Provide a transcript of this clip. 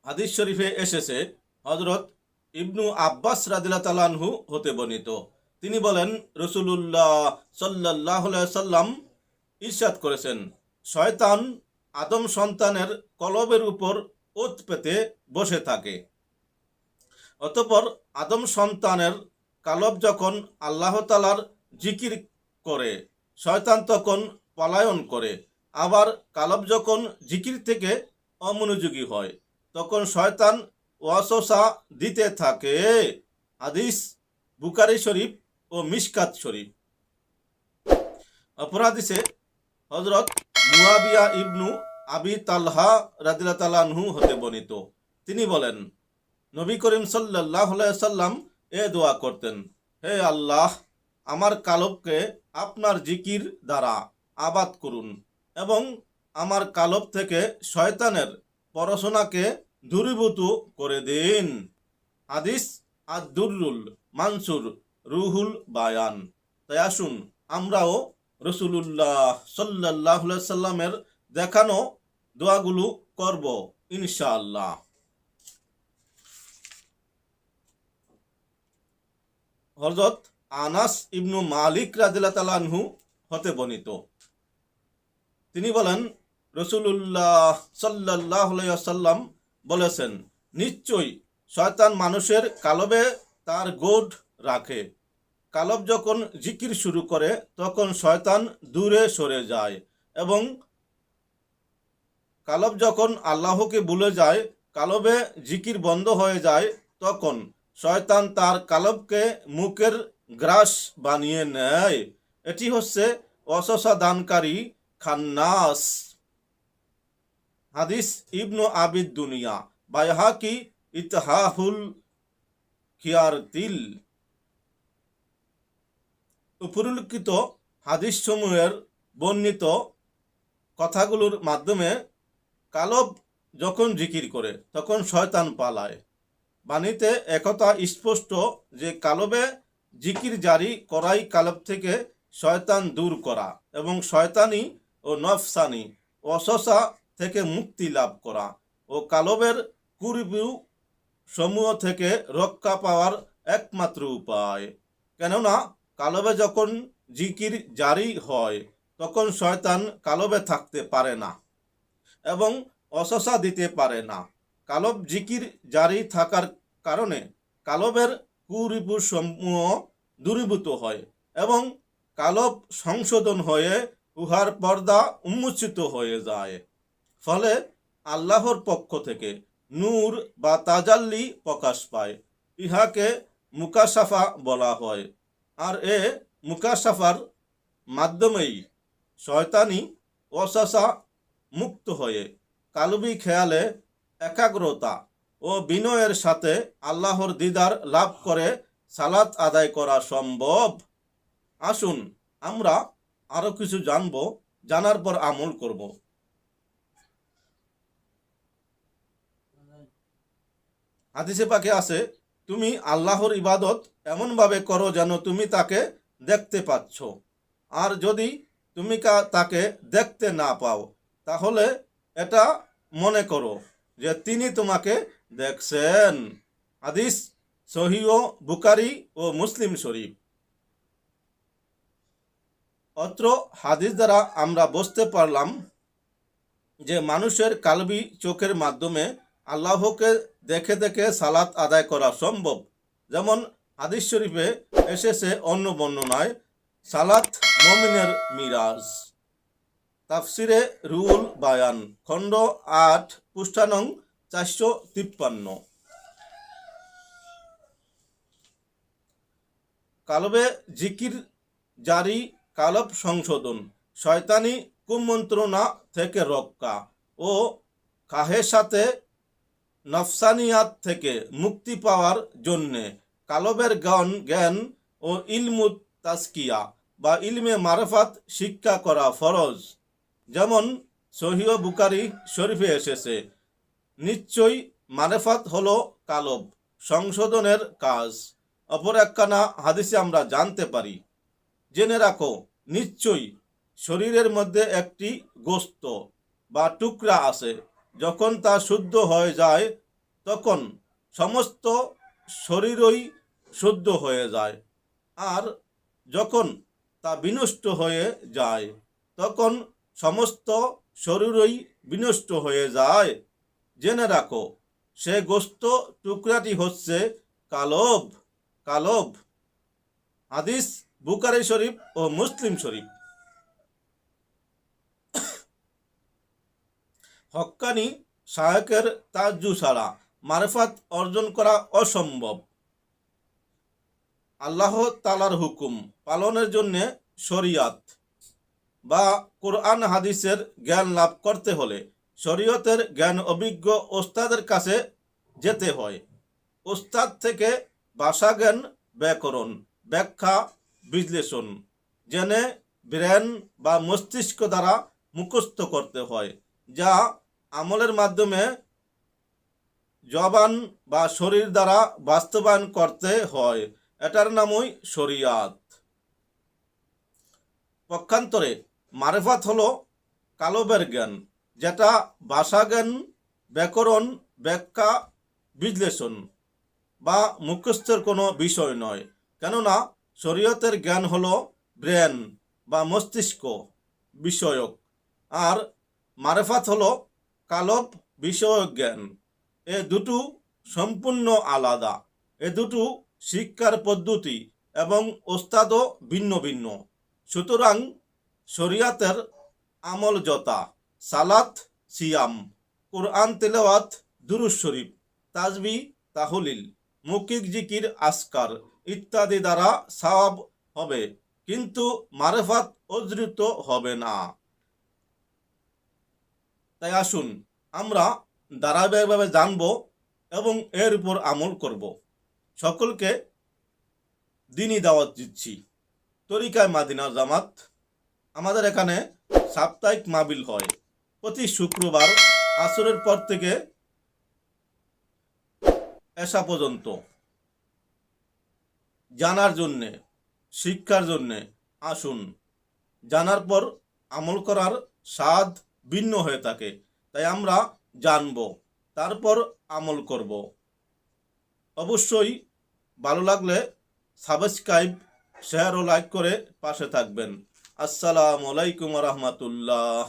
হাদিস শরীফে এসেছে, হযরত ইবনু আব্বাস রাদিয়াল্লাহু তাআলা আনহু হতে বর্ণিত, তিনি বলেন, রাসূলুল্লাহ সাল্লাল্লাহু আলাইহি সাল্লাম ইরশাদ করেছেন, শয়তান আদম সন্তানের কলবের উপর ওত পেতে বসে থাকে। অতঃপর আদম সন্তানের কালব যখন আল্লাহ তাআলার জিকির করে, শয়তান তখন পলায়ন করে। আবার কালব যখন জিকির থেকে অমনোযোগী হয়, তখন শয়তান ওয়াসওয়াসা দিতে থাকে। হাদিস বুখারী শরীফ ও মিশকাত শরীফ। অপর হাদিসে হযরত মুয়াবিয়া ইবনু আবি তালহা রাদিয়াল্লাহু তাআলা আনহু হতে বর্ণিত, তিনি বলেন, নবী করিম সাল্লাল্লাহু আলাইহি সাল্লাম এ দোয়া করতেন, হে আল্লাহ, আমার কালবকে আপনার জিকির দ্বারা আবাদ করুন এবং আমার কালব থেকে শয়তানের পরশনাকে দূরীভূত করে দিন। হাদিস আদ-দুররুল মানসুর রুহুল বায়ান। তাই আসুন আমরাও রাসূলুল্লাহ সাল্লাল্লাহু আলাইহি সাল্লামের দেখানো দোয়াগুলো করব ইনশাআল্লাহ। হযরত আনাস ইবনু মালিক রাদিয়াল্লাহু তাআলা আনহু হতে বর্ণিত, তিনি বলেন, রাসূলুল্লাহ সাল্লাল্লাহু আলাইহি ওয়াসাল্লাম বলেছেন, নিশ্চয়ই শয়তান মানুষের কালবে তার গোড রাখে। কালব যখন জিকির শুরু করে তখন শয়তান দূরে সরে যায় এবং কালব যখন আল্লাহকে ভুলে যায়, কালবে জিকির বন্ধ হয়ে যায়, তখন শয়তান তার কালবকে মুখের গ্রাস বানিয়ে নেয়। এটি হচ্ছে ওয়াসওয়াসা দানকারী খান্নাস। হাদিস ইবনু আবিদ দুনিয়া, বাইহাকি ইতহাহুল খিয়ারতিল। উপরিল্লিখিত হাদিস সমূহের বর্ণিত কথাগুলোর মাধ্যমে কালব যখন জিকির করে তখন শয়তান পালায়। বাণীতে একথা স্পষ্ট যে কালবে জিকির জারি করাই কালব থেকে শয়তান দূর করা এবং শয়তানি ও নফসানি ওয়াসওয়াসা থেকে মুক্তি লাভ করা ও কালবের কুরিবু সমূহ থেকে রক্ষা পাওয়ার একমাত্র উপায়। কেননা কালবে যখন জিকির জারি হয় তখন শয়তান কালবে থাকতে পারে না এবং ওয়াসওয়াসা দিতে পারে না। কালব জিকির জারি থাকার কারণে কালবের কুরিপু সমূহ দূরীভূত হয় এবং কালব সংশোধন হয়ে উহার পর্দা উন্মোচিত হয়ে যায়। ফলে আল্লাহর পক্ষ থেকে নূর বা তাজাল্লি প্রকাশ পায়। ইহাকে মুকাশাফা বলা হয়। আর এ মুকাশাফার মাধ্যমেই শয়তানি ওয়াসওয়াসা মুক্ত হয়ে কালবি খেয়ালে একাগ্রতা ও বিনয়ের সাথে আল্লাহর দিদার লাভ করে সালাত আদায় করা সম্ভব। আসুন আমরা আরো কিছু জানবো, জানার পর আমল করব। হাদিসে পাকে আছে, তুমি আল্লাহর ইবাদত এমনভাবে করো যেন তুমি তাকে দেখতে পাচ্ছ, আর যদি তুমি তাকে দেখতে না পাও তাহলে এটা মনে করো যে তিনি তোমাকে দেখছেন। হাদিস সহিহ বুখারী ও মুসলিম শরীফ। অত্র হাদিস দ্বারা আমরা বুঝতে পারলাম যে মানুষের কালবি চোখের মাধ্যমে আল্লাহকে দেখে দেখে সালাত আদায় করা সম্ভব। যেমন হাদিস শরীফে এসেছে অন্য বর্ণনায়, সালাত মুমিনের মিরাজ। তাফসিরে রুহুল বায়ান, খণ্ড ৮, পৃষ্ঠা নং ৪৫৩। কালবে জিকির জারি, কালব সংশোধন, শয়তানি কুমন্ত্রণা থেকে রক্ষা ও কাহেসাতে নফসানিয়াত থেকে মুক্তি পাওয়ার জন্যে কালবের জ্ঞান ও ইলমুত তাজকিয়া বা ইলমে মারফাত শিক্ষা করা ফরজ। যেমন সহিহ বুখারী শরীফে এসেছে, নিশ্চয়ই মারফাত হলো কালব সংশোধনের কাজ। অপর একখানা হাদিসে আমরা জানতে পারি, জেনে রাখো, নিশ্চয়ই শরীরের মধ্যে একটি গোস্ত বা টুকরা আছে, যখন তা শুদ্ধ হয়ে যায় তখন সমস্ত শরীরই শুদ্ধ হয়ে যায়। আর যখন তা বিনষ্ট হয়ে যায় তখন সমস্ত শরীরই বিনষ্ট হয়ে যায়। জেনে রাখো সে গোস্ত টুকরাটি হচ্ছে কালব। কালব। হাদিস বুখারী শরীফ ও মুসলিম শরীফ। হক্কানি শায়কের তাজ্জু ছাড়া মারফাত অর্জন করা অসম্ভব। আল্লাহ তাআলার হুকুম পালনের জন্য শরিয়াত বা কোরআন হাদিসের জ্ঞান লাভ করতে হলে শরীয়তের জ্ঞান অভিজ্ঞ ওস্তাদের কাছে যেতে হয়। ওস্তাদ থেকে ভাষা জ্ঞান, ব্যাকরণ, ব্যাখ্যা, বিশ্লেষণ জেনে ব্রেন বা মস্তিষ্ক দ্বারা মুখস্থ করতে হয়, যা আমলের মাধ্যমে জবান বা শরীর দ্বারা বাস্তবায়ন করতে হয়। এটার নামই শরিয়াত। পক্ষান্তরে মারেফাত হলো কালবের জ্ঞান, যেটা ভাষা জ্ঞান, ব্যাকরণ, ব্যাখ্যা, বিশ্লেষণ বা মুখস্থের কোনো বিষয় নয়। কেননা শরীয়তের জ্ঞান হলো ব্রেন বা মস্তিষ্ক বিষয়ক, আর মারেফাত হলো কালব বিষয়ক জ্ঞান। এ দুটো সম্পূর্ণ আলাদা। এ দুটো শিক্ষার পদ্ধতি এবং ওস্তাদও ভিন্ন ভিন্ন। সুতরাং শরিয়াতের আমল যথা সালাত, সিয়াম, কোরআন তেলাওয়াত, দুরূদ শরীফ, তাসবিহ, তাহলিল, মৌখিক জিকির, আসকার ইত্যাদি দ্বারা সওয়াব হবে, কিন্তু মারেফাত অর্জিত হবে না। তাই আসুন আমরা ধারাবাহিকভাবে জানব এবং এর উপর আমল করব। সকলকে দ্বীনি দাওয়াত দিচ্ছি। তরিকায়ে মাদিনা জামাত, আমাদের এখানে সাপ্তাহিক মাহফিল হয় প্রতি শুক্রবার আসরের পর থেকে এশা পর্যন্ত। জানার জন্যে, শিক্ষার জন্যে আসুন। জানার পর আমল করার স্বাদ ভিন্ন হয়ে থাকে। তাই আমরা জানব, তারপর আমল করব। অবশ্যই ভালো লাগলে সাবস্ক্রাইব, শেয়ার ও লাইক করে পাশে থাকবেন। আসসালামু আলাইকুম ওয়া রাহমাতুল্লাহ।